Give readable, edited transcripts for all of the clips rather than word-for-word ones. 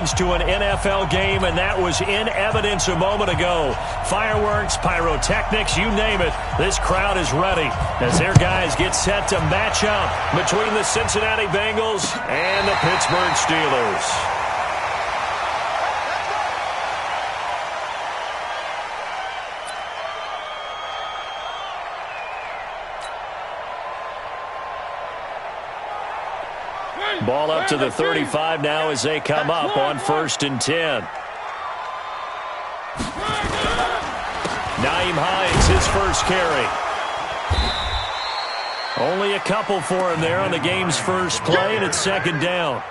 To an NFL game, and that was in evidence a moment ago. Fireworks, pyrotechnics, you name it. This crowd is ready as their guys get set to match up between the Cincinnati Bengals and the Pittsburgh Steelers. Ball up to the 35 now as they come up on 1st and 10. Nyheim Hines, his first carry. Only a couple for him there on the game's first play, and it's 2nd down.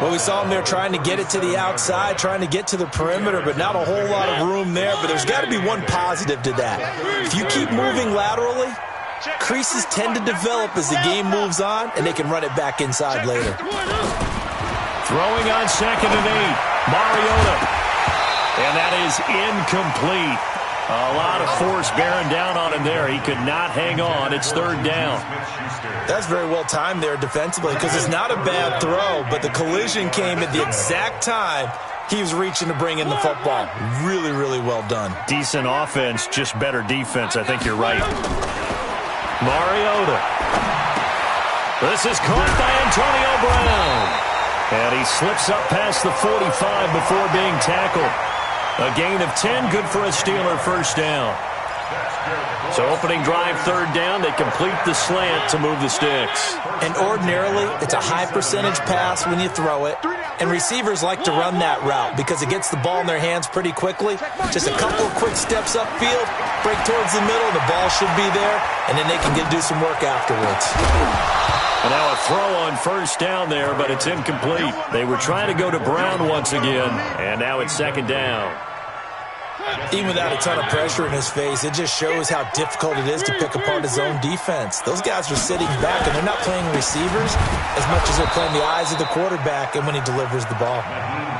Well, we saw him there trying to get it to the outside, trying to get to the perimeter, but not a whole lot of room there. But there's got to be one positive to that. If you keep moving laterally, creases tend to develop as the game moves on, and they can run it back inside later. Throwing on 2nd and 8, Mariota. And that is incomplete. A lot of force bearing down on him there. He could not hang on. It's 3rd down. That's very well timed there defensively because it's not a bad throw, but the collision came at the exact time he was reaching to bring in the football. Really, really well done. Decent offense, just better defense. I think you're right. Mariota. This is caught by Antonio Brown. And he slips up past the 45 before being tackled. A gain of 10, good for a Steeler first down. So opening drive 3rd down, they complete the slant to move the sticks. And ordinarily, it's a high percentage pass when you throw it. And receivers like to run that route because it gets the ball in their hands pretty quickly. Just a couple of quick steps upfield, break towards the middle, the ball should be there, and then they can do some work afterwards. And now a throw on 1st down there, but it's incomplete. They were trying to go to Brown once again, and now it's 2nd down. Even without a ton of pressure in his face, it just shows how difficult it is to pick apart his own defense. Those guys are sitting back, and they're not playing receivers as much as they're playing the eyes of the quarterback and when he delivers the ball.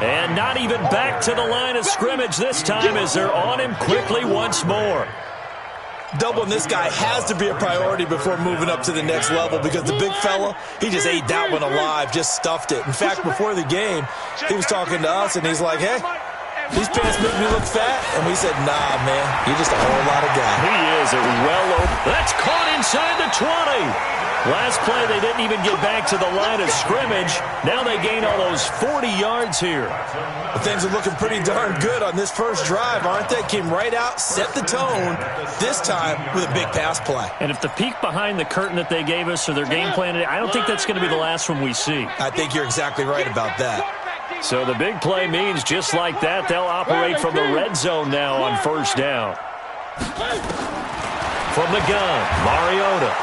And not even back to the line of scrimmage this time as they're on him quickly once more. Doubling this guy has to be a priority before moving up to the next level because the big fella, he just ate that one alive, just stuffed it. In fact, before the game, he was talking to us, and he's like, hey, these pants make me look fat. And we said, nah, man, you're just a whole lot of guy. He is a that's caught inside the 20. Last play, they didn't even get back to the line of scrimmage. Now they gain almost 40 yards here. Well, things are looking pretty darn good on this first drive, aren't they? Came right out, set the tone, this time with a big pass play. And if the peek behind the curtain that they gave us or their game plan, I don't think that's going to be the last one we see. I think you're exactly right about that. So the big play means just like that, they'll operate from the red zone now on 1st down. From the gun, Mariota.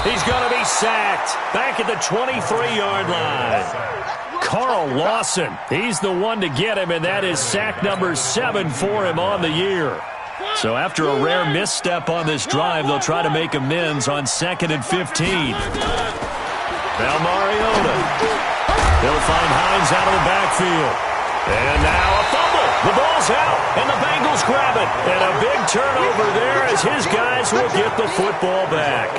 He's going to be sacked back at the 23-yard line. Carl Lawson, he's the one to get him, and that is sack number 7 for him on the year. So after a rare misstep on this drive, they'll try to make amends on 2nd and 15. Now Mariota. He'll find Hines out of the backfield. And now a fumble. The ball's out, and the Bengals grab it. And a big turnover there as his guys will get the football back.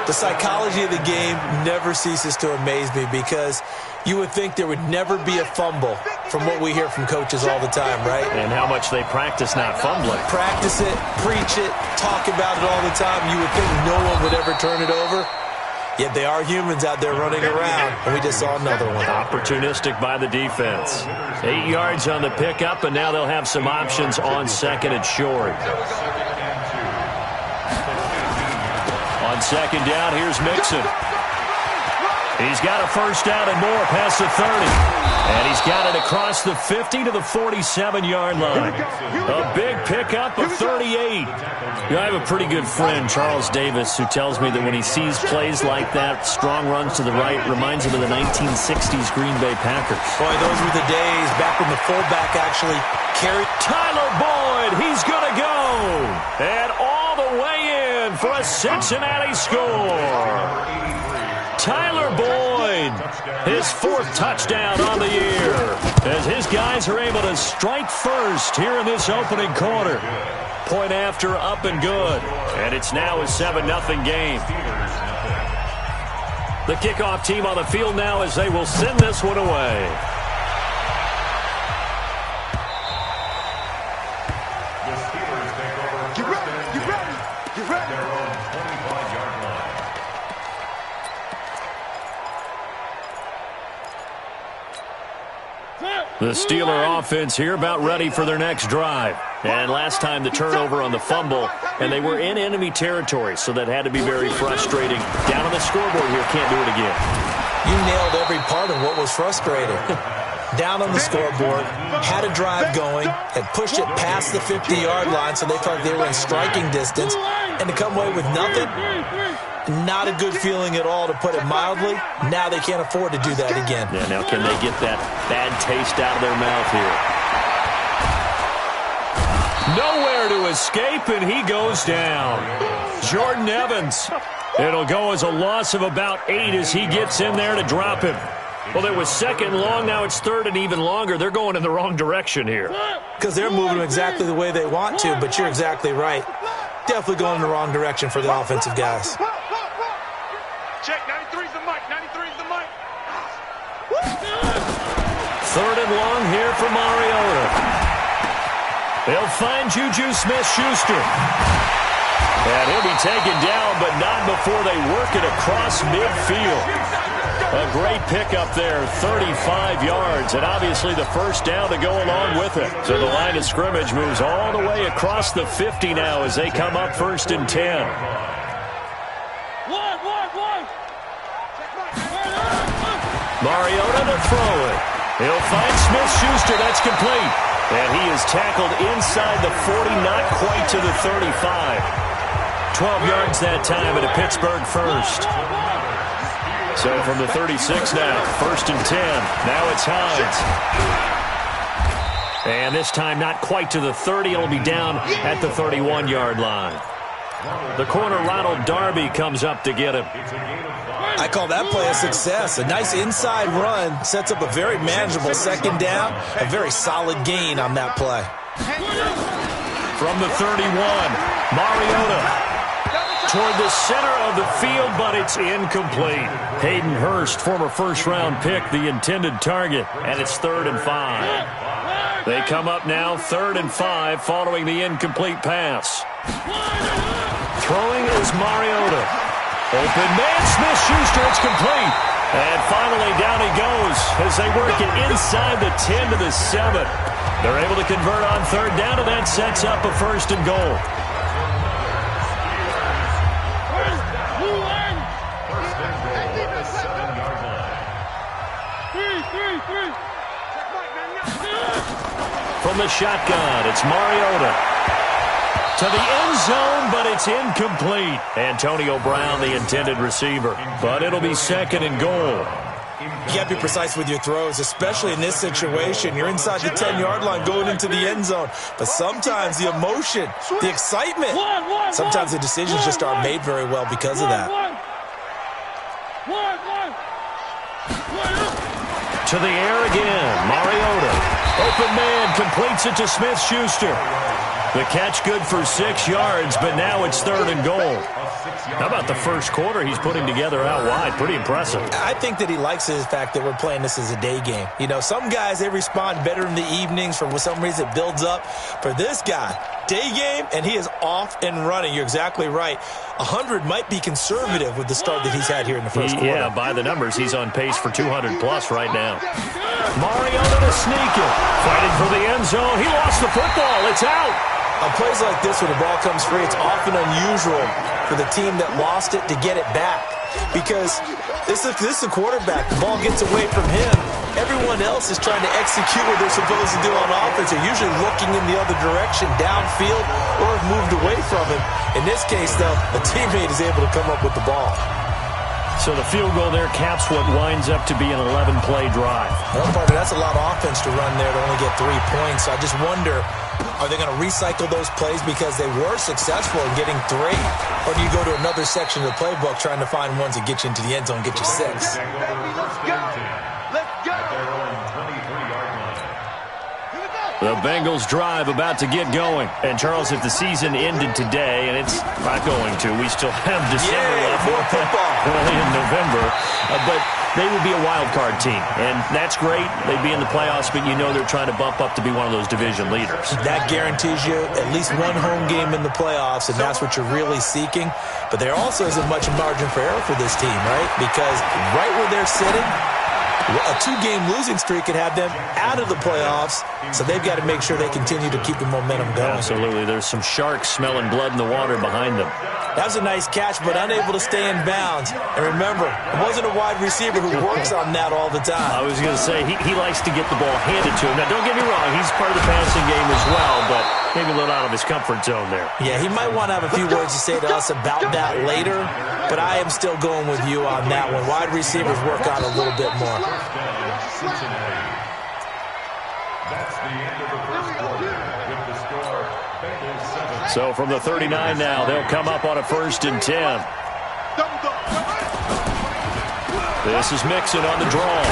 The psychology of the game never ceases to amaze me because you would think there would never be a fumble from what we hear from coaches all the time, right? And how much they practice not fumbling. Practice it, preach it, talk about it all the time. You would think no one would ever turn it over. Yet they are humans out there running around, and we just saw another one. Opportunistic by the defense. 8 yards on the pickup, and now they'll have some options on 2nd and short. On 2nd down, here's Mixon. He's got a first down and more past the 30. And he's got it across the 50 to the 47-yard line. A big pickup of 38. I have a pretty good friend, Charles Davis, who tells me that when he sees plays like that, strong runs to the right, reminds him of the 1960s Green Bay Packers. Boy, those were the days back when the fullback actually carried. Tyler Boyd, he's going to go. And all the way in for a Cincinnati score. Tyler Boyd, his 4th touchdown on the year, as his guys are able to strike first here in this opening quarter. Point after, up and good, and it's now a 7-0 game. The kickoff team on the field now as they will send this one away. The Steeler offense here about ready for their next drive. And last time the turnover on the fumble, and they were in enemy territory, so that had to be very frustrating. Down on the scoreboard here, can't do it again. You nailed every part of what was frustrating. Down on the scoreboard, had a drive going, had pushed it past the 50-yard line, so they felt like they were in striking distance, and to come away with nothing, not a good feeling at all, to put it mildly. Now they can't afford to do that again. Yeah, now can they get that bad taste out of their mouth here? Nowhere to escape, and he goes down. Jordan Evans. It'll go as a loss of about 8 as he gets in there to drop him. Well, it was second long. Now it's third and even longer. They're going in the wrong direction here. Because they're moving exactly the way they want to, but you're exactly right. Definitely going in the wrong direction for the offensive guys. Check, 93's the mic, 93's the mic. Third and long here for Mariota. They'll find Juju Smith-Schuster. And he'll be taken down, but not before they work it across midfield. A great pickup there, 35 yards, and obviously the first down to go along with it. So the line of scrimmage moves all the way across the 50 now as they come up 1st and 10. Mariota to throw it. He'll find Smith-Schuster. That's complete. And he is tackled inside the 40, not quite to the 35. 12 yards that time at a Pittsburgh first. So from the 36 now, 1st and 10. Now it's Hines. And this time not quite to the 30. It'll be down at the 31-yard line. The corner, Ronald Darby, comes up to get him. I call that play a success. A nice inside run sets up a very manageable second down. A very solid gain on that play. From the 31, Mariota toward the center of the field, but it's incomplete. Hayden Hurst, former first-round pick, the intended target, and it's 3rd and 5. They come up now 3rd and 5 following the incomplete pass. Throwing is Mariota. Open man, Smith-Schuster, it's complete. And finally down he goes as they work it inside the 10 to the 7. They're able to convert on 3rd down, and that sets up a 1st and goal. From the shotgun, it's Mariota. To the end zone, but it's incomplete. Antonio Brown, the intended receiver. But it'll be 2nd and goal. You got to be precise with your throws, especially in this situation. You're inside the 10-yard line going into the end zone. But sometimes the emotion, the excitement, sometimes the decisions just aren't made very well because of that. To the air again, Mariota. Open man, completes it to Smith-Schuster. The catch good for 6 yards, but now it's 3rd and goal. How about the first quarter he's putting together out wide? Pretty impressive. I think that he likes the fact that we're playing this as a day game. You know, some guys, they respond better in the evenings. For some reason, it builds up. For this guy, day game, and he is off and running. You're exactly right. 100 might be conservative with the start that he's had here in the first quarter. Yeah, by the numbers, he's on pace for 200-plus right now. Mariota to sneak it. Fighting for the end zone. He lost the football. It's out. On plays like this, when the ball comes free, it's often unusual for the team that lost it to get it back. Because this is a quarterback. The ball gets away from him. Everyone else is trying to execute what they're supposed to do on offense. They're usually looking in the other direction, downfield, or have moved away from him. In this case, though, a teammate is able to come up with the ball. So the field goal there caps what winds up to be an 11-play drive. Well, partner, that's a lot of offense to run there to only get 3 points. So I just wonder, are they going to recycle those plays because they were successful in getting 3? Or do you go to another section of the playbook trying to find ones that get you into the end zone and get you 6? Let's go. The Bengals drive about to get going. And, Charles, if the season ended today, and it's not going to, we still have December left. More football. Early in November. But they would be a wild card team. And that's great. They'd be in the playoffs, but you know they're trying to bump up to be one of those division leaders. That guarantees you at least one home game in the playoffs, and that's what you're really seeking. But there also isn't much margin for error for this team, right? Because right where they're sitting, A 2-game losing streak could have them out of the playoffs, so they've got to make sure they continue to keep the momentum going. Absolutely. There's some sharks smelling blood in the water behind them. That was a nice catch, but unable to stay in bounds. And remember, it wasn't a wide receiver who works on that all the time. I was going to say, he likes to get the ball handed to him. Now, don't get me wrong, he's part of the passing game as well, but maybe a little out of his comfort zone there. Yeah, he might want to have a few words to say to us about that later, but I am still going with you on that one. Wide receivers work on a little bit more. That's the end of the first quarter with the score Bengals 7. So from the 39 now, they'll come up on a 1st and 10. This is Mixon on the draw.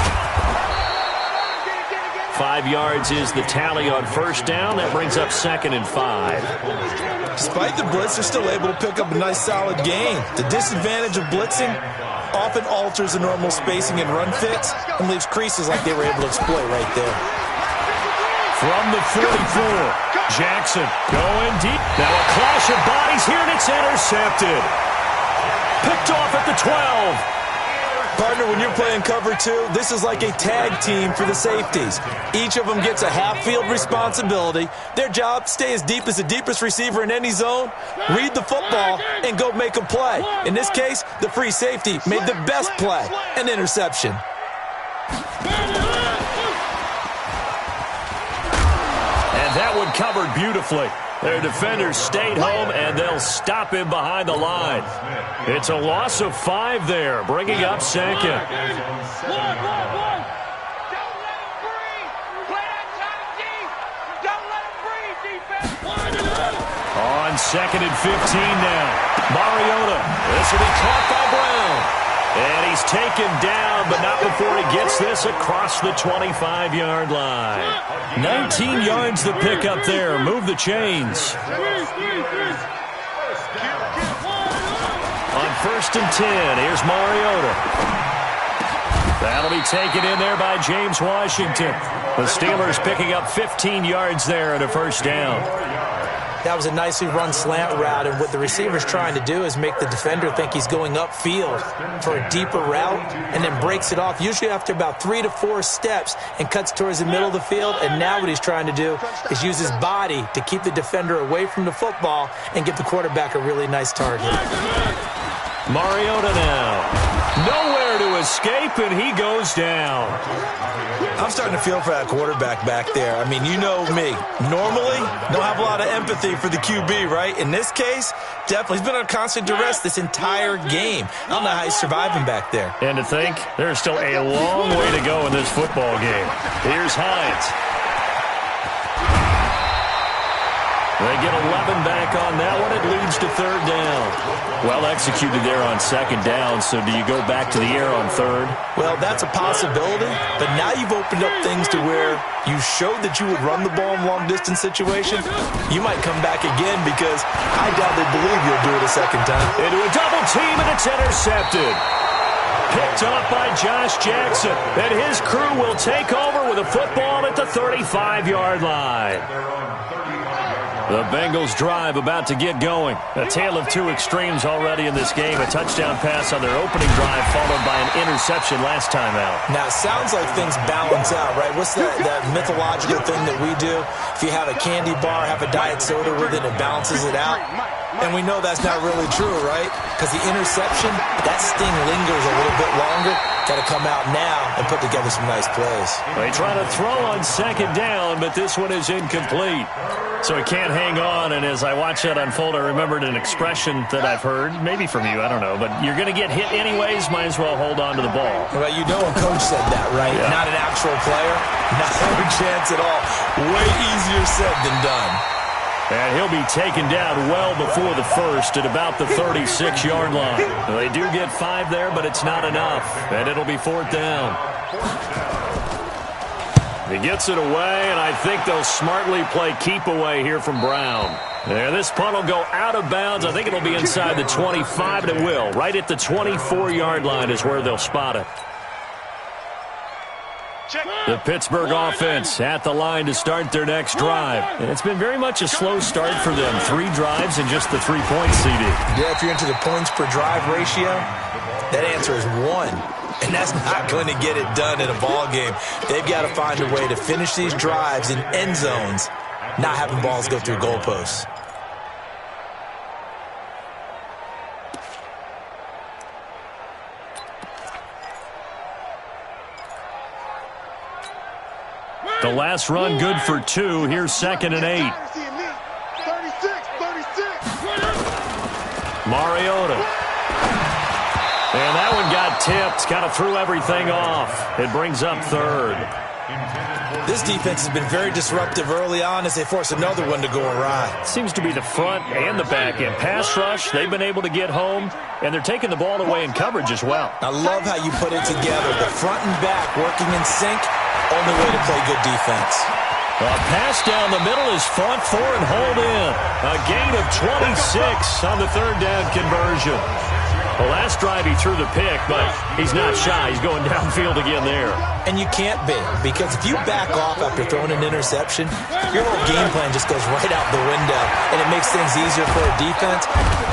5 yards is the tally on 1st down. That brings up 2nd and 5. Despite the blitz, they're still able to pick up a nice solid gain. The disadvantage of blitzing often alters the normal spacing and run fits and leaves creases like they were able to exploit right there. From the 44, Jackson going deep. Now a clash of bodies here, and it's intercepted. Picked off at the 12. Partner, when you're playing cover 2, this is like a tag team for the safeties. Each of them gets a half-field responsibility. Their job, stay as deep as the deepest receiver in any zone, read the football, and go make a play. In this case, the free safety made the best play, an interception. And that one covered beautifully. Their defenders stayed home, and they'll stop him behind the line. It's a loss of 5 there, bringing up 2nd. Don't let him breathe. Play that shot deep. Don't let him breathe, defense. On 2nd and 15 now. Mariota. This will be caught by Brown. And he's taken down, but not before he gets this across the 25-yard line. 19 yards to pick up there. Move the chains. On 1st and 10, here's Mariota. That'll be taken in there by James Washington. The Steelers picking up 15 yards there and a 1st down. That was a nicely run slant route, and what the receiver's trying to do is make the defender think he's going upfield for a deeper route and then breaks it off, usually after about 3 to 4 steps, and cuts towards the middle of the field. And now what he's trying to do is use his body to keep the defender away from the football and give the quarterback a really nice target. Mariota now. Nowhere to escape, and he goes down. I'm starting to feel for that quarterback back there. I mean, you know me. Normally, don't have a lot of empathy for the QB, right? In this case, definitely. He's been under constant duress this entire game. I don't know how he's surviving back there. And to think, there's still a long way to go in this football game. Here's Hines. They get 11 back on that one. It leads to 3rd down. Well executed there on 2nd down, so do you go back to the air on 3rd? Well, that's a possibility, but now you've opened up things to where you showed that you would run the ball in long-distance situation. You might come back again because I doubt they believe you'll do it a 2nd time. Into a double team, and it's intercepted. Picked up by Josh Jackson, and his crew will take over with a football at the 35-yard line. The Bengals drive about to get going. A tale of 2 extremes already in this game. A touchdown pass on their opening drive followed by an interception last time out. Now, it sounds like things balance out, right? What's that mythological thing that we do? If you have a candy bar, have a diet soda with it, it balances it out. And we know that's not really true, right? Because the interception, that sting lingers a little bit longer. Got to come out now and put together some nice plays. They try to throw on 2nd down, but this one is incomplete. So he can't hang on, and as I watch that unfold, I remembered an expression that I've heard, maybe from you, I don't know, but you're going to get hit anyways, might as well hold on to the ball. Well, you know a coach said that, right? Yeah. Not an actual player. Not a chance at all. Way easier said than done. And he'll be taken down well before the 1st at about the 36-yard line. They do get 5 there, but it's not enough, and it'll be 4th down. He gets it away, and I think they'll smartly play keep away here from Brown. And this punt will go out of bounds. I think it'll be inside the 25, and it will. Right at the 24-yard line is where they'll spot it. The Pittsburgh offense at the line to start their next drive. And it's been very much a slow start for them. 3 drives and just the 3-point CD. Yeah, if you're into the points per drive ratio, that answer is 1. And that's not going to get it done in a ball game. They've got to find a way to finish these drives in end zones, not having balls go through goalposts. The last run good for 2. Here's 2nd and 8. Mariota. And that one got tipped. Kind of threw everything off. It brings up 3rd. This defense has been very disruptive early on as they force another one to go awry. Seems to be the front and the back end. Pass rush, they've been able to get home, and they're taking the ball away in coverage as well. I love how you put it together. The front and back working in sync. Only way to play good defense. A pass down the middle is fought for and hauled in. A gain of 26 on the 3rd down conversion. The last drive he threw the pick, but he's not shy. He's going downfield again there. And you can't be, because if you back off after throwing an interception, your whole game plan just goes right out the window, and it makes things easier for a defense.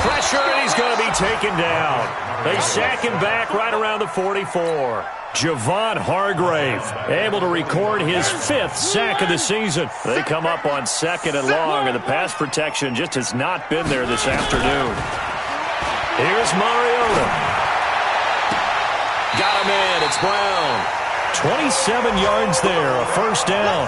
Pressure, and he's going to be taken down. They sack him back right around the 44. Javon Hargrave able to record his 5th sack of the season. They come up on 2nd and long, and the pass protection just has not been there this afternoon. Here's Mariota. Got him in. It's Brown. 27 yards there, a 1st down.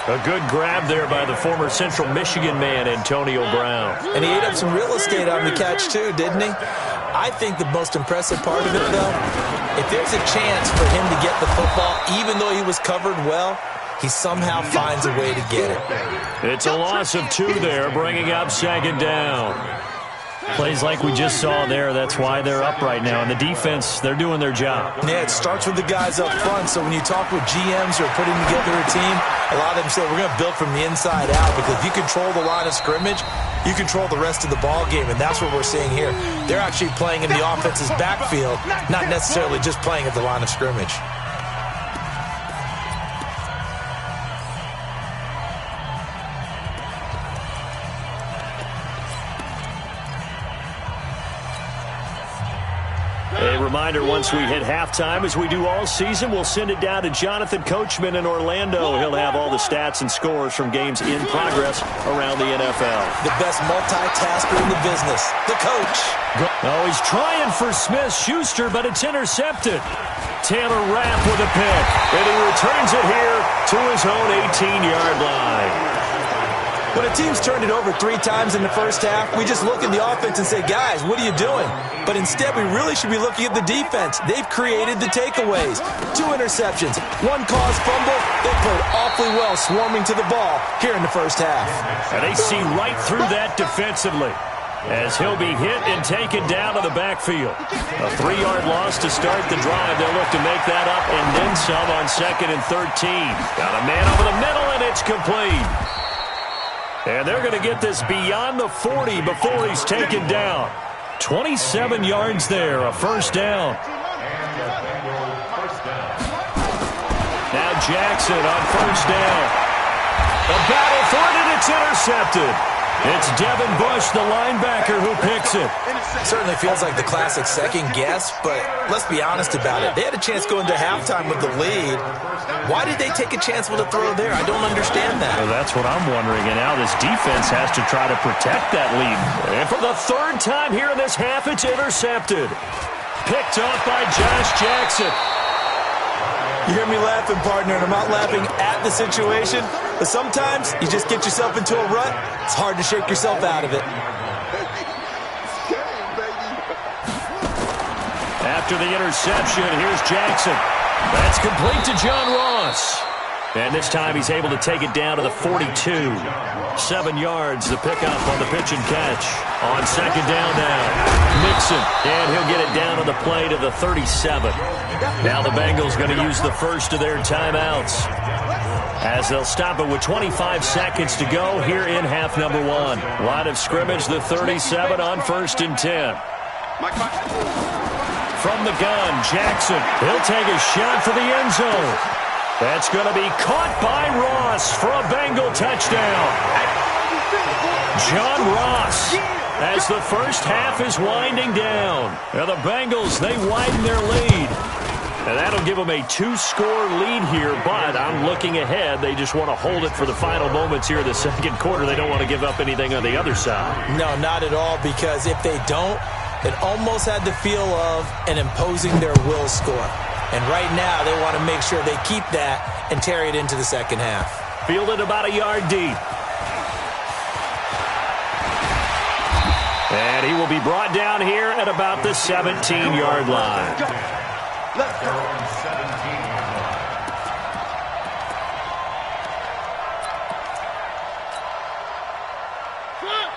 A good grab there by the former Central Michigan man, Antonio Brown. And he ate up some real estate on the catch, too, didn't he? I think the most impressive part of it, though, if there's a chance for him to get the football, even though he was covered well, he somehow finds a way to get it. It's a loss of 2 there, bringing up 2nd down. Plays like we just saw there, that's why they're up right now. And the defense, they're doing their job. Yeah, it starts with the guys up front. So when you talk with GMs who are putting together a team, a lot of them say, we're going to build from the inside out. Because if you control the line of scrimmage, you control the rest of the ball game. And that's what we're seeing here. They're actually playing in the offense's backfield, not necessarily just playing at the line of scrimmage. A reminder, once we hit halftime, as we do all season, we'll send it down to Jonathan Coachman in Orlando. He'll have all the stats and scores from games in progress around the NFL. The best multitasker in the business, the coach. Oh, he's trying for Smith-Schuster, but it's intercepted. Taylor Rapp with a pick, and he returns it here to his own 18-yard line. When a team's turned it over 3 times in the first half, we just look at the offense and say, guys, what are you doing? But instead, we really should be looking at the defense. They've created the takeaways. 2 interceptions, 1 caused fumble. They played awfully well swarming to the ball here in the first half. And they see right through that defensively as he'll be hit and taken down to the backfield. A 3-yard loss to start the drive. They'll look to make that up and then some on 2nd and 13. Got a man over the middle, and it's complete. And they're going to get this beyond the 40 before he's taken down. 27 yards there, a 1st down. Now Jackson on 1st down. A battle for it, and it's intercepted. It's Devin Bush, the linebacker, who picks it. Certainly feels like the classic second guess, but let's be honest about it. They had a chance going to halftime with the lead. Why did they take a chance with a throw there? I don't understand that. Well, that's what I'm wondering, and now this defense has to try to protect that lead. And for the 3rd time here in this half, it's intercepted. Picked off by Josh Jackson. You hear me laughing, partner, and I'm not laughing at the situation, but sometimes you just get yourself into a rut. It's hard to shake yourself out of it. After the interception, here's Jackson. That's complete to John Ross. And this time he's able to take it down to the 42. 7 yards, the pickup on the pitch and catch. On 2nd down now, Mixon. And he'll get it down on the play to the 37. Now the Bengals going to use the first of their timeouts, as they'll stop it with 25 seconds to go here in half number 1. Line of scrimmage, the 37 on 1st and 10. From the gun, Jackson. He'll take a shot for the end zone. That's going to be caught by Ross for a Bengal touchdown. John Ross as the first half is winding down. Now the Bengals, they widen their lead. And that'll give them a 2-score lead here, but I'm looking ahead. They just want to hold it for the final moments here in the second quarter. They don't want to give up anything on the other side. No, not at all, because if they don't, it almost had the feel of an imposing their will score. And right now, they want to make sure they keep that and carry it into the second half. Fielded about a yard deep. And he will be brought down here at about the 17-yard line. Let's go.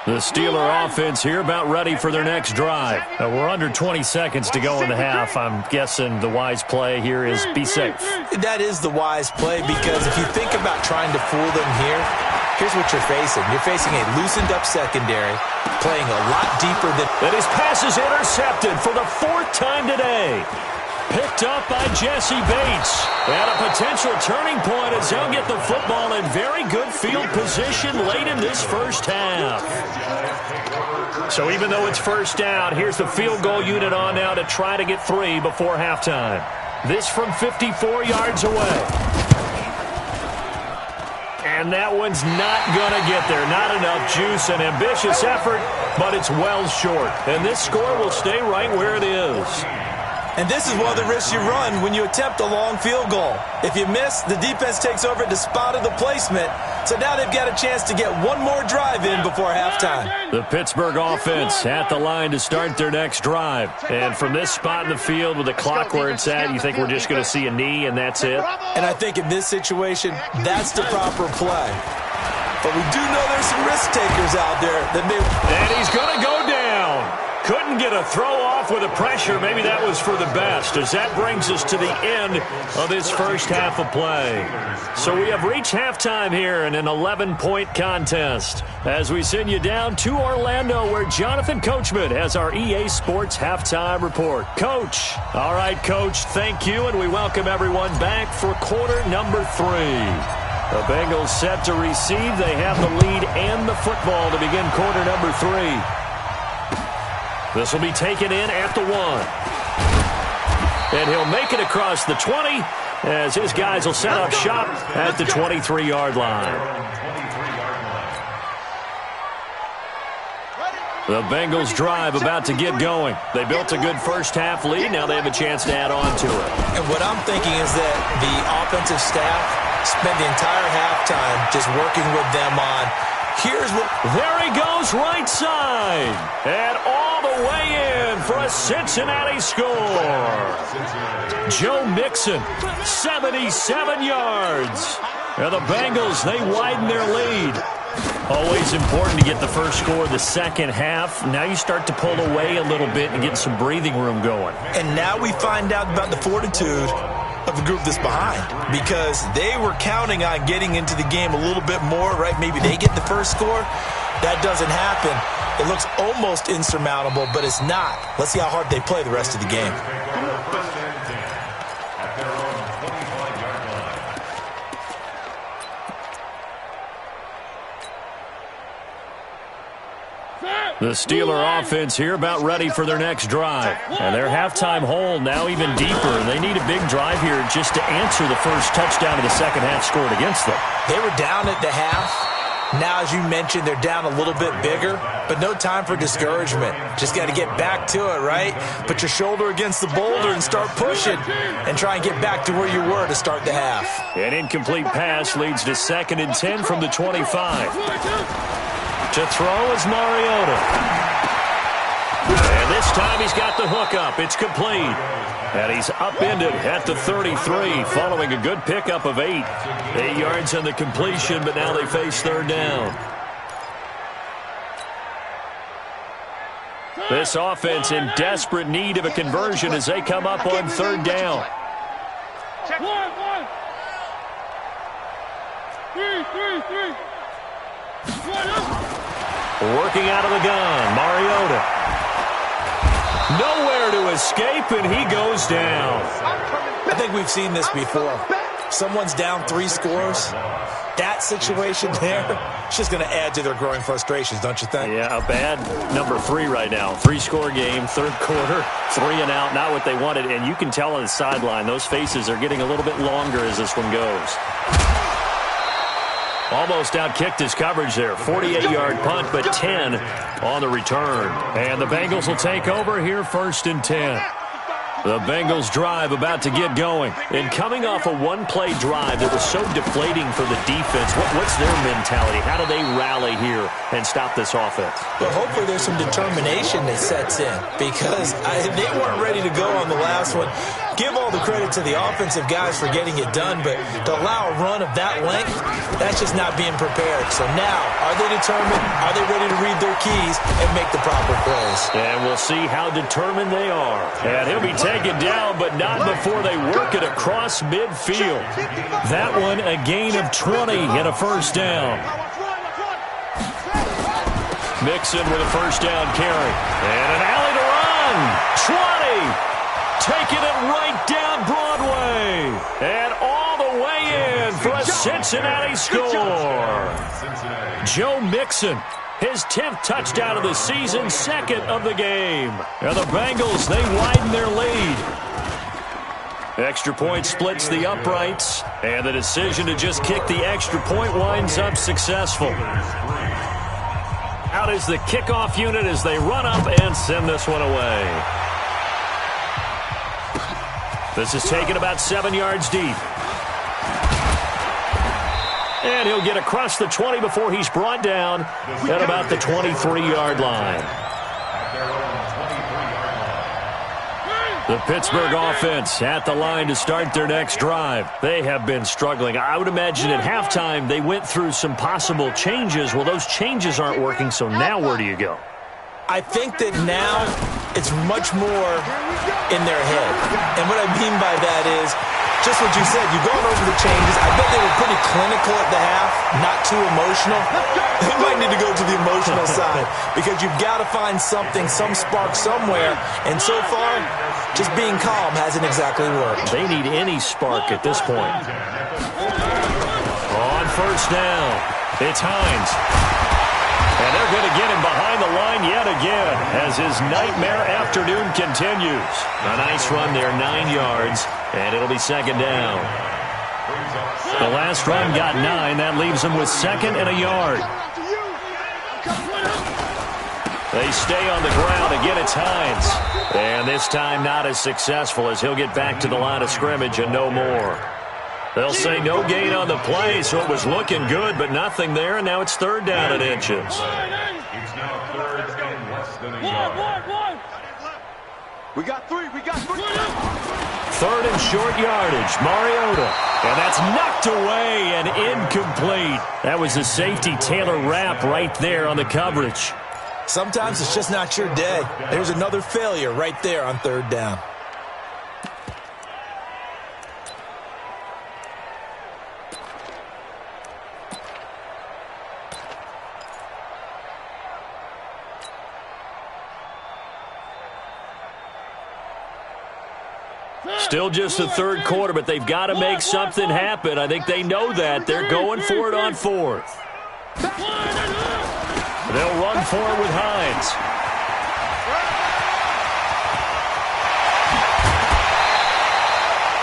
The Steeler offense here about ready for their next drive. We're under 20 seconds to go in the half. I'm guessing the wise play here is be safe. That is the wise play, because if you think about trying to fool them here, here's what you're facing. You're facing a loosened-up secondary, playing a lot deeper than... And his pass is intercepted for the 4th time today. Picked up by Jesse Bates. And a potential turning point as they'll get the football in very good field position late in this first half. So even though it's first down, here's the field goal unit on now to try to get 3 before halftime. This from 54 yards away. And that one's not going to get there. Not enough juice. An ambitious effort, but it's well short. And this score will stay right where it is. And this is one of the risks you run when you attempt a long field goal. If you miss, the defense takes over at the spot of the placement. So now they've got a chance to get one more drive in before halftime. The Pittsburgh offense at the line to start their next drive. And from this spot in the field with the clock where it's at, you think we're just going to see a knee and that's it? And I think in this situation, that's the proper play. But we do know there's some risk takers out there that may... And he's going to go down. Couldn't get a throw off with the pressure. Maybe that was for the best, as that brings us to the end of this first half of play. So we have reached halftime here in an 11-point contest as we send you down to Orlando, where Jonathan Coachman has our EA Sports halftime report. Coach. All right, Coach, thank you, and we welcome everyone back for quarter number 3. The Bengals set to receive. They have the lead and the football to begin quarter number 3. This will be taken in at the 1. And he'll make it across the 20 as his guys will set up shop at the 23-yard line. The Bengals drive about to get going. They built a good first half lead. Now they have a chance to add on to it. And what I'm thinking is that the offensive staff spent the entire halftime just working with them on, here's what... There he goes, right side. And all the way in for a Cincinnati score. Joe Mixon, 77 yards. And the Bengals, they widen their lead. Always important to get the first score of the second half. Now you start to pull away a little bit and get some breathing room going. And now we find out about the fortitude of the group that's behind, because they were counting on getting into the game a little bit more, right? Maybe they get the first score. That doesn't happen. It looks almost insurmountable, but it's not. Let's see how hard they play the rest of the game. The Steeler offense here about ready for their next drive. And their halftime hole now even deeper. They need a big drive here just to answer the first touchdown of the second half scored against them. They were down at the half. Now, as you mentioned, they're down a little bit bigger, but no time for discouragement. Just got to get back to it, right? Put your shoulder against the boulder and start pushing and try and get back to where you were to start the half. An incomplete pass leads to 2nd and 10 from the 25. To throw is Mariota. And this time he's got the hook up. It's complete. And he's upended at the 33 following a good pickup of 8. 8 yards on the completion, but now they face third down. This offense in desperate need of a conversion as they come up on third down. Check. 1. 3. Working out of the gun, Mariota. Nowhere to escape, and he goes down. I think we've seen this before. someone's down 3 scores, that situation there, it's just going to add to their growing frustrations, don't you think? Yeah, a bad number 3 right now. 3-score game, third quarter, 3 and out, not what they wanted. And you can tell on the sideline, those faces are getting a little bit longer as this one goes. Almost outkicked his coverage there. 48-yard punt, but 10 on the return. And the Bengals will take over here, 1st and 10. The Bengals drive about to get going. And coming off a one-play drive that was so deflating for the defense, what's their mentality? How do they rally here and stop this offense? Well, hopefully there's some determination that sets in because they weren't ready to go on the last one. Give all the credit to the offensive guys for getting it done, but to allow a run of that length, that's just not being prepared. So now, are they determined? Are they ready to read their keys and make the proper plays? And we'll see how determined they are. And he'll be taken down, but not before they work it across midfield. That one, a gain of 20 and a first down. Mixon with a first down carry. And an alley to run. 20. Taking it right down Broadway. And all the way in for a Cincinnati score. Joe Mixon, his 10th touchdown of the season, 2nd of the game. And the Bengals, they widen their lead. Extra point splits the uprights. And the decision to just kick the extra point winds up successful. Out is the kickoff unit as they run up and send this one away. This is taken about 7 yards deep. And he'll get across the 20 before he's brought down at about the 23-yard line. The Pittsburgh offense at the line to start their next drive. They have been struggling. I would imagine at halftime they went through some possible changes. Well, those changes aren't working, so now where do you go? I think that now it's much more in their head. And what I mean by that is just what you said. You've gone over the changes. I bet they were pretty clinical at the half, not too emotional. They might need to go to the emotional side because you've got to find something, some spark somewhere. And so far, just being calm hasn't exactly worked. They need any spark at this point. On first down, it's Hines. And they're going to get him behind the line yet again as his nightmare afternoon continues. A nice run there, 9 yards, and it'll be 2nd down. The last run got 9. That leaves him with 2nd and a yard. They stay on the ground. Again, it's Hines. And this time not as successful as he'll get back to the line of scrimmage and no more. They'll say no gain on the play, so it was looking good, but nothing there, and now it's 3rd down at inches. It's now 3rd and less than a yard. We got 3. 3rd and short yardage, Mariota. And that's knocked away and incomplete. That was a safety Taylor Rapp right there on the coverage. Sometimes it's just not your day. There's another failure right there on 3rd down. Still just the 3rd quarter, but they've got to make something happen. I think they know that. They're going for it on 4th. They'll run for it with Hines.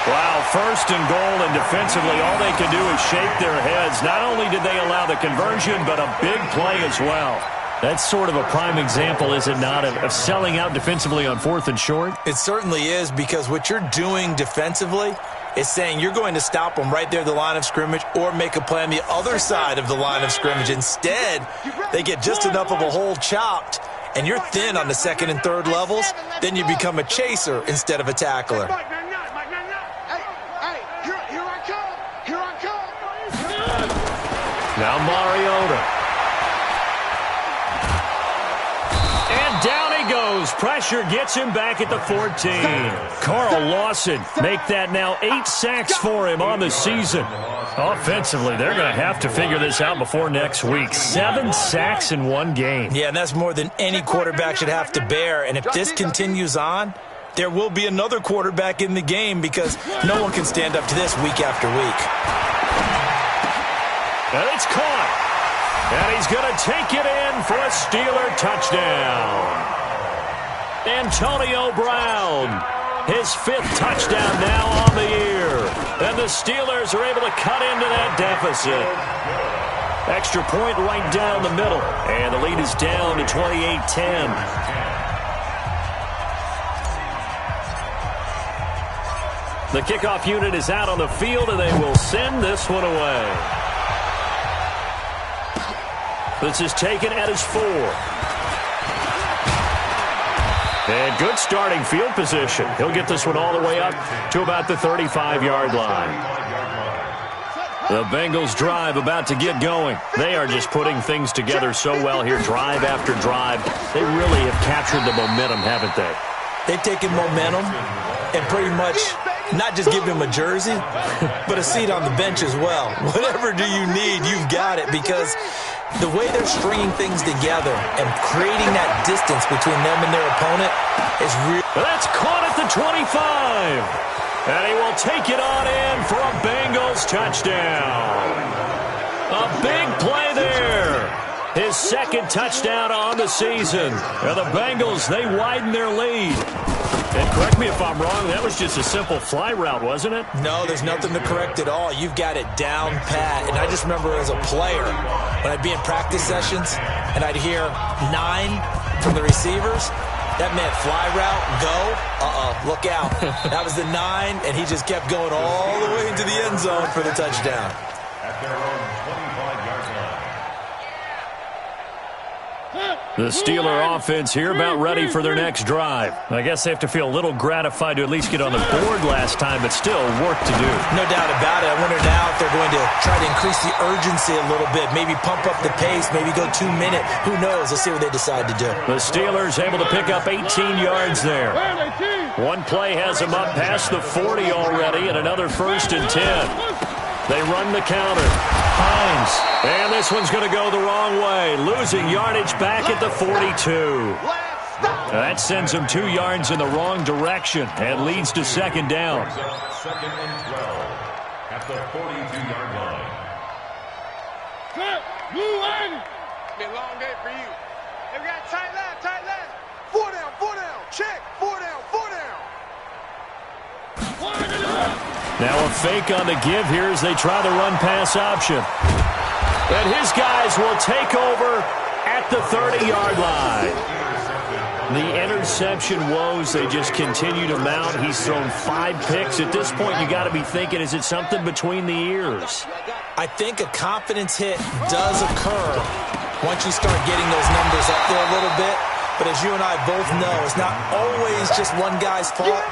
Wow, 1st and goal, and defensively all they can do is shake their heads. Not only did they allow the conversion, but a big play as well. That's sort of a prime example, is it not, of selling out defensively on 4th and short? It certainly is, because what you're doing defensively is saying you're going to stop them right there at the line of scrimmage or make a play on the other side of the line of scrimmage. Instead, they get just enough of a hole chopped, and you're thin on the 2nd and 3rd levels. Then you become a chaser instead of a tackler. Now Mariota. Down he goes. Pressure gets him back at the 14. Carl Lawson make that now 8 sacks for him on the season. Offensively, they're going to have to figure this out before next week. 7 sacks in one game. Yeah, and that's more than any quarterback should have to bear. And if this continues on, there will be another quarterback in the game because no one can stand up to this week after week. And it's caught. And he's going to take it in for a Steeler touchdown. Antonio Brown, his 5th touchdown now on the year. And the Steelers are able to cut into that deficit. Extra point right down the middle. And the lead is down to 28-10. The kickoff unit is out on the field, and they will send this one away. This is taken at his 4. And good starting field position. He'll get this one all the way up to about the 35-yard line. The Bengals drive about to get going. They are just putting things together so well here, drive after drive. They really have captured the momentum, haven't they? They've taken momentum and pretty much not just give him a jersey, but a seat on the bench as well. Whatever do you need, you've got it, because the way they're stringing things together and creating that distance between them and their opponent is real. That's caught at the 25. And he will take it on in for a Bengals touchdown. A big play there. His 2nd touchdown on the season. And the Bengals, they widen their lead. And correct me if I'm wrong, that was just a simple fly route, wasn't it? No, there's nothing to correct at all. You've got it down pat. And I just remember as a player, when I'd be in practice sessions and I'd hear 9 from the receivers, that meant fly route, go, look out. That was the 9, and he just kept going all the way into the end zone for the touchdown. At their own 25-yard line. The Steeler offense here about ready for their next drive. I guess they have to feel a little gratified to at least get on the board last time, but still work to do. No doubt about it. I wonder now if they're going to try to increase the urgency a little bit, maybe pump up the pace, maybe go 2-minute. Who knows? Let's see what they decide to do. The Steelers able to pick up 18 yards there. One play has them up past the 40 already, and another 1st and 10. They run the counter. Hines. And this one's going to go the wrong way. Losing yardage back at the 42. That sends him 2 yards in the wrong direction and leads to 2nd down. 2nd and 12 at the 42-yard line. Be a long day for you. Hey, we got tight left, tight left. 4 down, check. 4 down, 4 down. Now a fake on the give here as they try the run-pass option. And his guys will take over at the 30-yard line. The interception woes, they just continue to mount. He's thrown 5 picks. At this point, you got to be thinking, is it something between the ears? I think a confidence hit does occur once you start getting those numbers up there a little bit. But as you and I both know, it's not always just one guy's fault.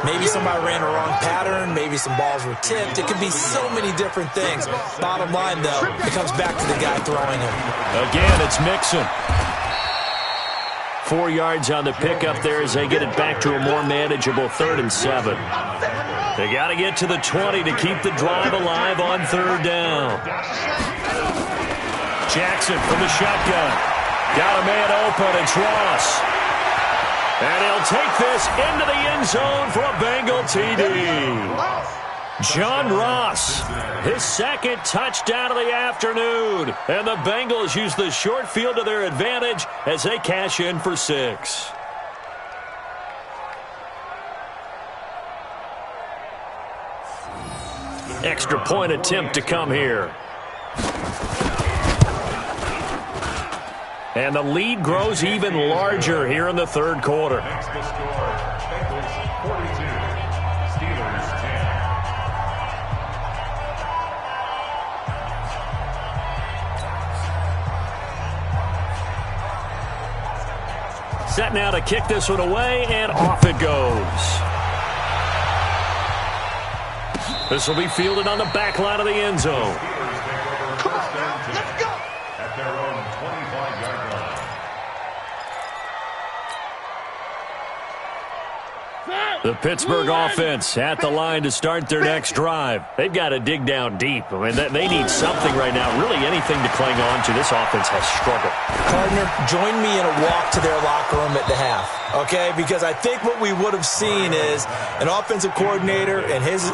Maybe somebody ran a wrong pattern. Maybe some balls were tipped. It could be so many different things. Bottom line, though, it comes back to the guy throwing it. Again, it's Mixon. 4 yards on the pickup there as they get it back to a more manageable 3rd and 7. They got to get to the 20 to keep the drive alive on 3rd down. Jackson from the shotgun. Got a man open, it's Ross. And he'll take this into the end zone for a Bengal TD. John Ross, his 2nd touchdown of the afternoon. And the Bengals use the short field to their advantage as they cash in for 6. Extra point attempt to come here. And the lead grows even larger here in the 3rd quarter. Next to score, Bengals 42, Steelers 10. Set now to kick this one away, and off it goes. This will be fielded on the back line of the end zone. At their own 25-yard line. The Pittsburgh offense at the line to start their next drive. They've got to dig down deep. I mean, they need something right now, really anything to cling on to. This offense has struggled. Partner, join me in a walk to their locker room at the half, okay? Because I think what we would have seen is an offensive coordinator and his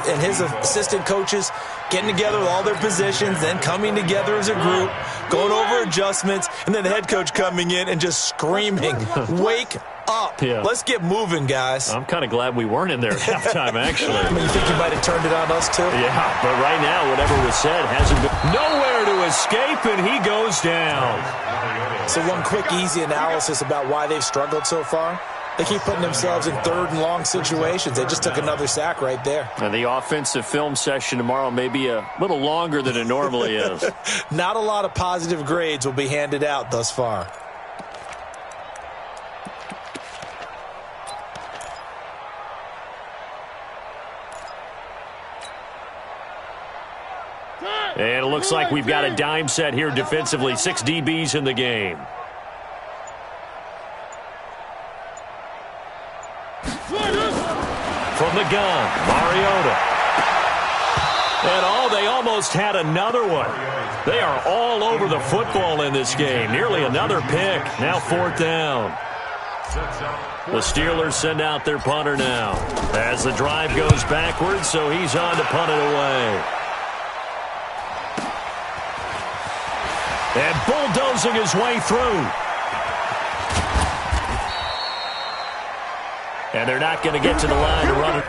assistant coaches getting together with all their positions, then coming together as a group, going over adjustments, and then the head coach coming in and just screaming, wake up. Yeah. Let's get moving, guys. I'm kind of glad we weren't in there at halftime, actually. I mean, you think you might have turned it on us, too? Yeah, but right now, whatever was said hasn't been nowhere to escape, and he goes down. So one quick, easy analysis about why they've struggled so far. They keep putting themselves in third and long situations. They just took another sack right there. And the offensive film session tomorrow may be a little longer than it normally is. Not a lot of positive grades will be handed out thus far. And it looks like we've got a dime set here defensively. 6 DBs in the game. From the gun, Mariota. And they almost had another one. They are all over the football in this game. Nearly another pick. Now 4th down. The Steelers send out their punter now. As the drive goes backwards, so he's on to punt it away. And bulldozing his way through. And they're not going to get to the line to run it.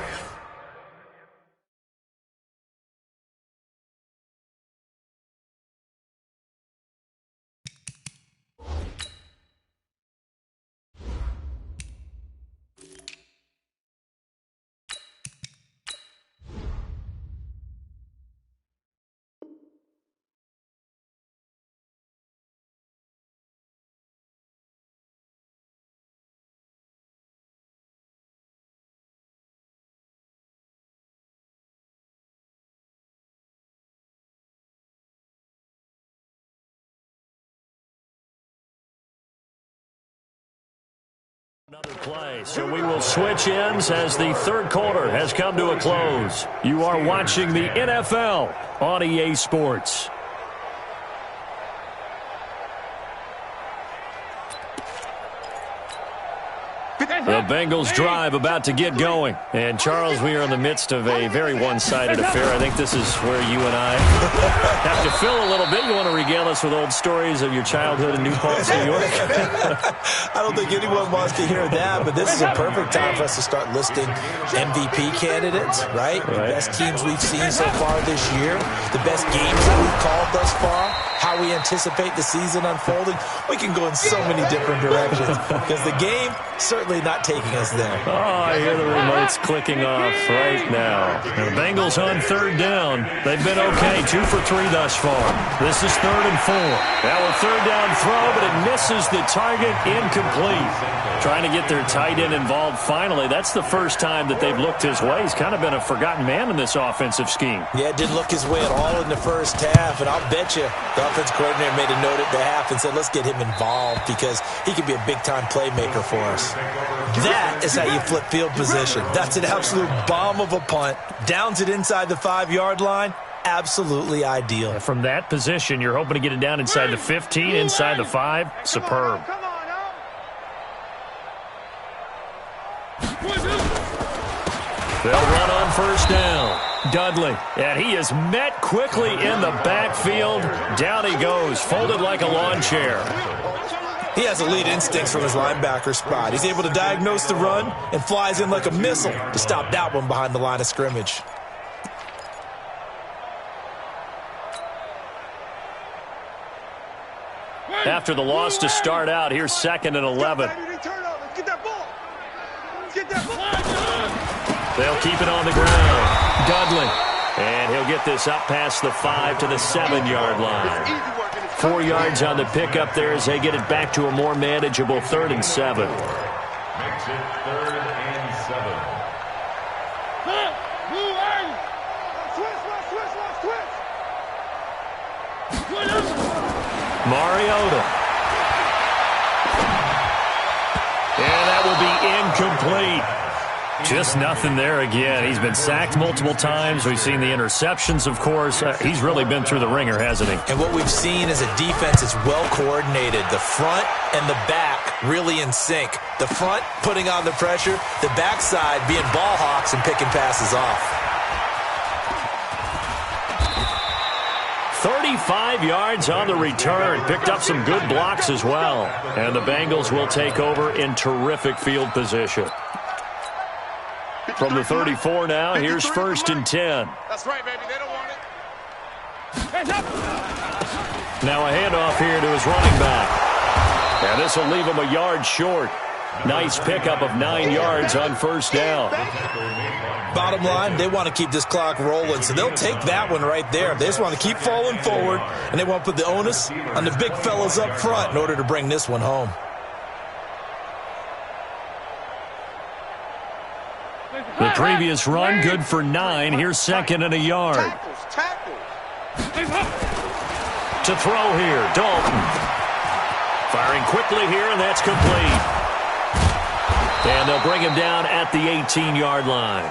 Another play, so we will switch ends as the third quarter has come to a close. You are watching the NFL on EA Sports. The Bengals drive about to get going. And, Charles, we are in the midst of a very one-sided affair. I think this is where you and I have to fill a little bit. You want to regale us with old stories of your childhood in New Paltz, New York? I don't think anyone wants to hear that, but this is a perfect time for us to start listing MVP candidates, right? The best teams we've seen so far this year, the best games that we've called thus far, how we anticipate the season unfolding. We can go in so many different directions because the game certainly not taking us there. Oh, I hear the remotes clicking off right now. And the Bengals on 3rd down. They've been okay, 2 for 3 thus far. This is 3rd and 4. Now a 3rd down throw, but it misses the target, incomplete. Trying to get their tight end involved finally. That's the first time that they've looked his way. He's kind of been a forgotten man in this offensive scheme. Yeah, it didn't look his way at all in the first half, and I'll bet you the offensive coordinator made a note at the half and said, let's get him involved because he could be a big-time playmaker for us. That is how you flip field position. That's an absolute bomb of a punt. Downs it inside the 5-yard line. Absolutely ideal. From that position, you're hoping to get it down inside the 15, inside the 5. Superb. They'll run on 1st down. Dudley, and he is met quickly in the backfield. Down he goes, folded like a lawn chair. He has elite instincts from his linebacker spot. He's able to diagnose the run and flies in like a missile to stop that one behind the line of scrimmage. After the loss to start out, here's 2nd and 11. They'll keep it on the ground. Dudley. And he'll get this up past the 5 to the 7-yard line. 4 yards on the pickup there as they get it back to a more manageable 3rd and 7. Makes it 3rd and 7. Mariota. And that will be incomplete. Just nothing there again. He's been sacked multiple times. We've seen the interceptions, of course. He's really been through the ringer, hasn't he? And what we've seen is a defense that's well coordinated. The front and the back really in sync. The front putting on the pressure, the backside being ball hawks and picking passes off. 35 yards on the return. Picked up some good blocks as well. And the Bengals will take over in terrific field position. From the 34 now, here's 1st and 10. That's right, baby. They don't want it. Now a handoff here to his running back. And this will leave him a yard short. Nice pickup of 9 yards on 1st down. Bottom line, they want to keep this clock rolling, so they'll take that one right there. They just want to keep falling forward, and they want to put the onus on the big fellas up front in order to bring this one home. The previous run, good for 9. Here's 2nd and a yard. Tackles. To throw here, Dalton. Firing quickly here, and that's complete. And they'll bring him down at the 18-yard line.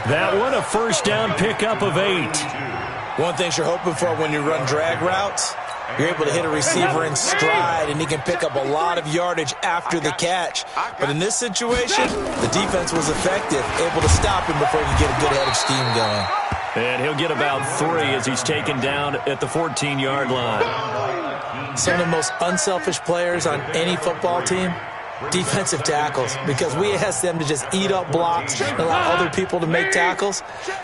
That one, a 1st down pickup of 8. One thing you're hoping for when you run drag routes, you're able to hit a receiver in stride, and he can pick up a lot of yardage after the catch. But in this situation, the defense was effective, able to stop him before he could get a good head of steam going. And he'll get about 3 as he's taken down at the 14-yard line. Some of the most unselfish players on any football team, defensive tackles, because we ask them to just eat up blocks and allow other people to make tackles.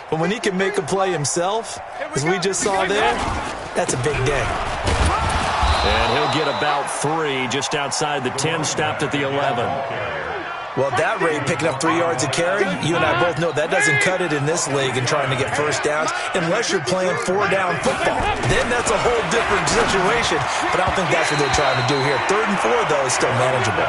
But when he can make a play himself, as we just saw there, that's a big day. And he'll get about 3 just outside the 10, stopped at the 11. Well, at that rate, picking up 3 yards a carry, you and I both know that doesn't cut it in this league and trying to get 1st downs unless you're playing 4-down football. Then that's a whole different situation, but I don't think that's what they're trying to do here. 3rd and 4, though, is still manageable.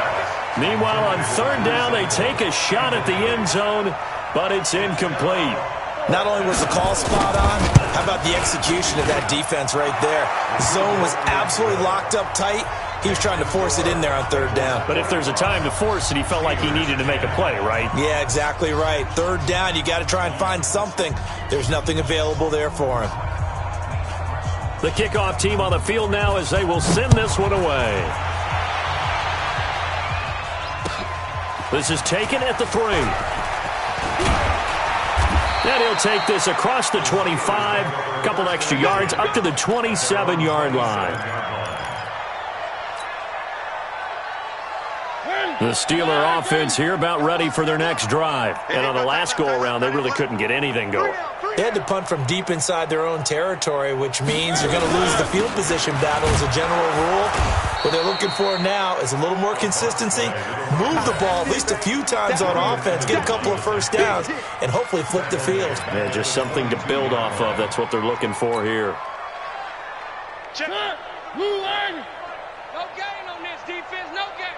Meanwhile, on 3rd down, they take a shot at the end zone, but it's incomplete. Not only was the call spot on, how about the execution of that defense right there? The zone was absolutely locked up tight. He was trying to force it in there on 3rd down. But if there's a time to force it, he felt like he needed to make a play, right? Yeah, exactly right. 3rd down, you got to try and find something. There's nothing available there for him. The kickoff team on the field now as they will send this one away. This is taken at the 3. And he'll take this across the 25, a couple extra yards, up to the 27-yard line. The Steeler offense here about ready for their next drive. And on the last go-around, they really couldn't get anything going. They had to punt from deep inside their own territory, which means you're going to lose the field position battle as a general rule. What they're looking for now is a little more consistency, move the ball at least a few times on offense, get a couple of 1st downs, and hopefully flip the field. Yeah, just something to build off of. That's what they're looking for here. Check. Blue line. No gain on this defense. No gain.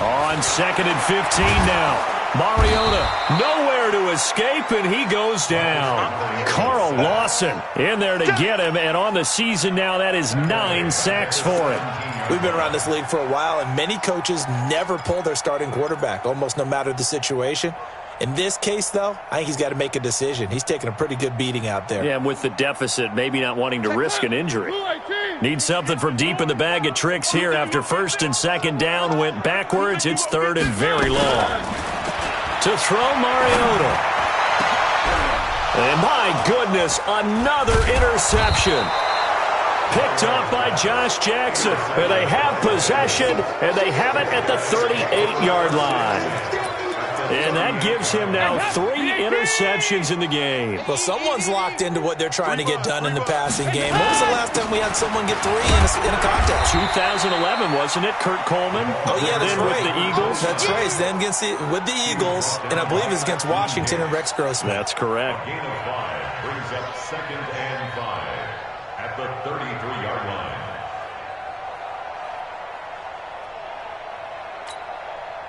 On 2nd and 15 now. Mariota nowhere to escape, and he goes down. Carl Lawson in there to get him, and on the season now, that is 9 sacks for him. We've been around this league for a while, and many coaches never pull their starting quarterback, almost no matter the situation. In this case, though, I think he's got to make a decision. He's taking a pretty good beating out there. Yeah, and with the deficit, maybe not wanting to risk an injury. Needs something from deep in the bag of tricks here after 1st and 2nd down went backwards. It's 3rd and very long. To throw, Mariota. And my goodness, another interception. Picked up by Josh Jackson. And they have possession, and they have it at the 38-yard line. And that gives him now 3 interceptions in the game. Well, someone's locked into what they're trying to get done in the passing game. When was the last time we had someone get 3 in a contest? 2011, wasn't it? Kurt Coleman? Oh, yeah, that's then right. with the Eagles? That's right. Then with the Eagles, and I believe it's against Washington and Rex Grossman. That's correct. Gain of 5 brings up 2nd and 5 at the 33-yard line.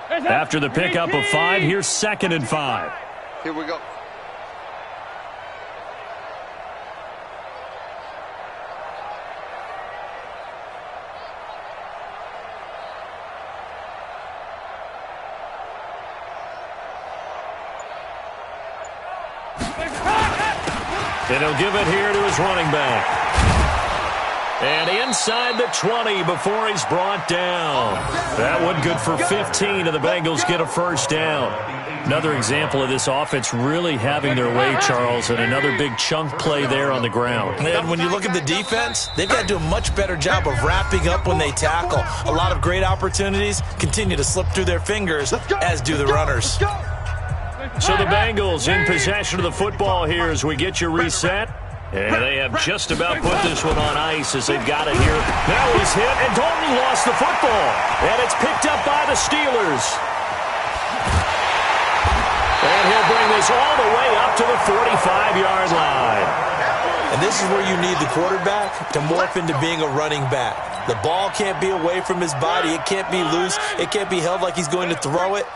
After the pickup of 5, here's 2nd and 5. Here we go. And he'll give it here to his running back. And inside the 20 before he's brought down. That one good for 15, and the Bengals get a first down. Another example of this offense really having their way, Charles, and another big chunk play there on the ground. And when you look at the defense, they've got to do a much better job of wrapping up when they tackle. A lot of great opportunities continue to slip through their fingers, as do the runners. So the Bengals in possession of the football here as we get you reset. And they have just about put this one on ice as they've got it here. Now he's hit, and Dalton lost the football. And it's picked up by the Steelers. And he'll bring this all the way up to the 45-yard line. And this is where you need the quarterback to morph into being a running back. The ball can't be away from his body. It can't be loose. It can't be held like he's going to throw it.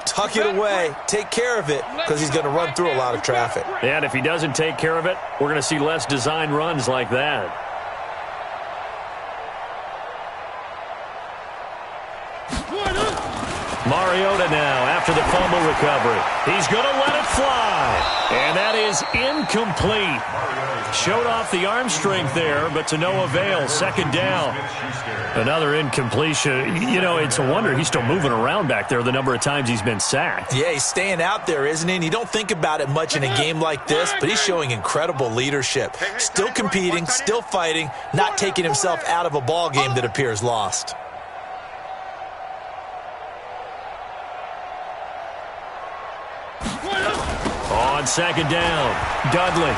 Tuck it away, take care of it, because he's going to run through a lot of traffic. And if he doesn't take care of it, we're going to see less design runs like that. Mariota now after the fumble recovery. He's going to let it fly. And that is incomplete. Showed off the arm strength there, but to no avail. Second down. Another incompletion. You know, it's a wonder he's still moving around back there the number of times he's been sacked. Yeah, he's staying out there, isn't he? And you don't think about it much in a game like this, but he's showing incredible leadership. Still competing, still fighting, not taking himself out of a ball game that appears lost. On second down, Dudley.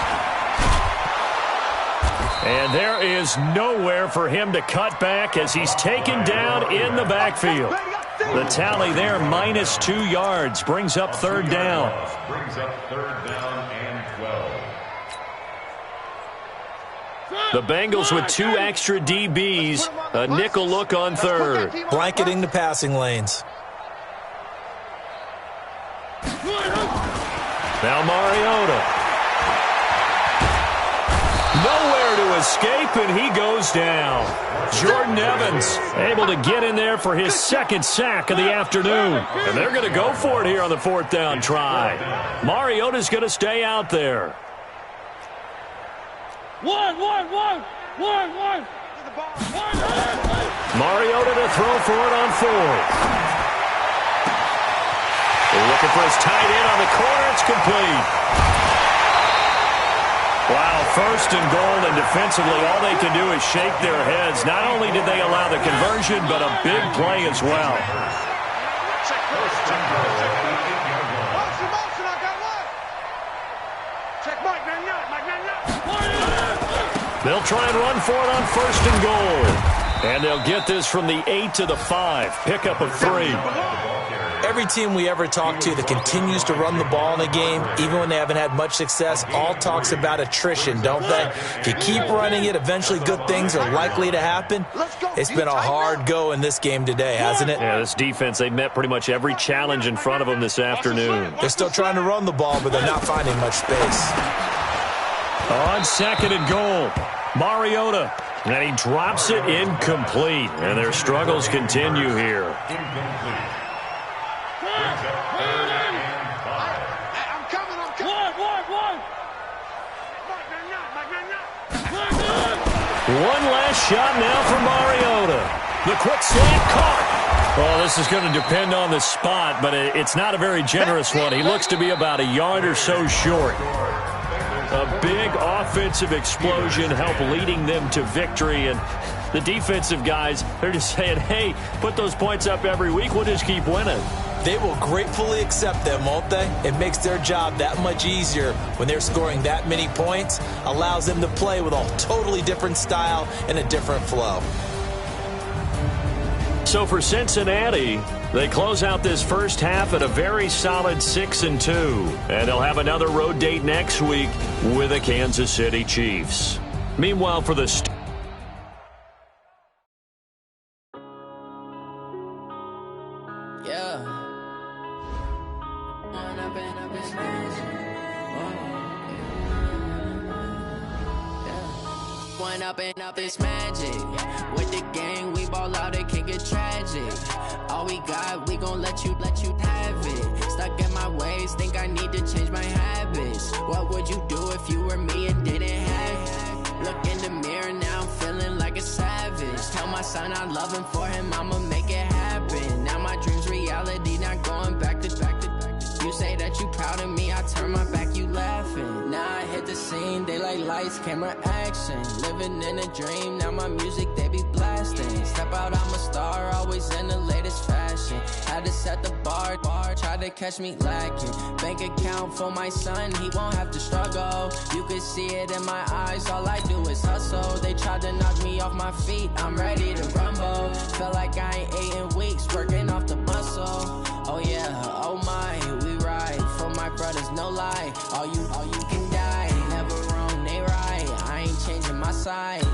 And there is nowhere for him to cut back as he's taken down in the backfield. The tally there, -2 yards, brings up third down. Brings up third down and 12. The Bengals with 2 extra DBs, a nickel look on third. Blanketing the passing lanes. Now Mariota. Nowhere to escape, and he goes down. Jordan Evans able to get in there for his second sack of the afternoon. And they're going to go for it here on the fourth down try. Mariota's going to stay out there. Mariota to throw for it on fourth. Looking for his tight end on the corner. It's complete. Wow, first and goal, and defensively all they can do is shake their heads. Not only did they allow the conversion, but a big play as well. They'll try and run for it on first and goal. And they'll get this from the 8 to the 5. Pickup of 3. Every team we ever talk to that continues to run the ball in a game, even when they haven't had much success, all talks about attrition, don't they? If you keep running it, eventually good things are likely to happen. It's been a hard go in this game today, hasn't it? Yeah, this defense, they've met pretty much every challenge in front of them this afternoon. They're still trying to run the ball, but they're not finding much space. On second and goal, Mariota. And he drops it incomplete. And their struggles continue here. One last shot now for Mariota. The quick slant caught. Well, this is going to depend on the spot, but it's not a very generous one. He looks to be about a yard or so short. A big offensive explosion helped leading them to victory, and the defensive guys, they're just saying, hey, put those points up every week. We'll just keep winning. They will gratefully accept them, won't they? It makes their job that much easier when they're scoring that many points. Allows them to play with a totally different style and a different flow. So for Cincinnati, they close out this first half at a very solid 6-2. And they'll have another road date next week with the Kansas City Chiefs. Meanwhile, for the up is magic. With the gang, we ball out, it can get tragic. All we got, we gon' let you have it. stuck in my ways, think I need to change my habits. What would you do if you were me and didn't have it? Look in the mirror now, I'm feeling like a savage. Tell my son I love him, for him I'ma make it happen. Now my dream's reality, not going back to. You say that you proud of me, I turn my back, you laughing. Now I hit the scene, they like lights, camera, action. Living in a dream, now my music, they be blasting. Step out, I'm a star, always in the latest fashion. Had to set the bar, try to catch me lacking. Bank account for my son, he won't have to struggle. You can see it in my eyes, all I do is hustle. They tried to knock me off my feet, I'm ready to rumble. Felt like I ain't ate in weeks, working off the muscle. Oh yeah, oh my, we ride for my brothers, no lie. All you can die, never wrong, they right. I ain't changing my side.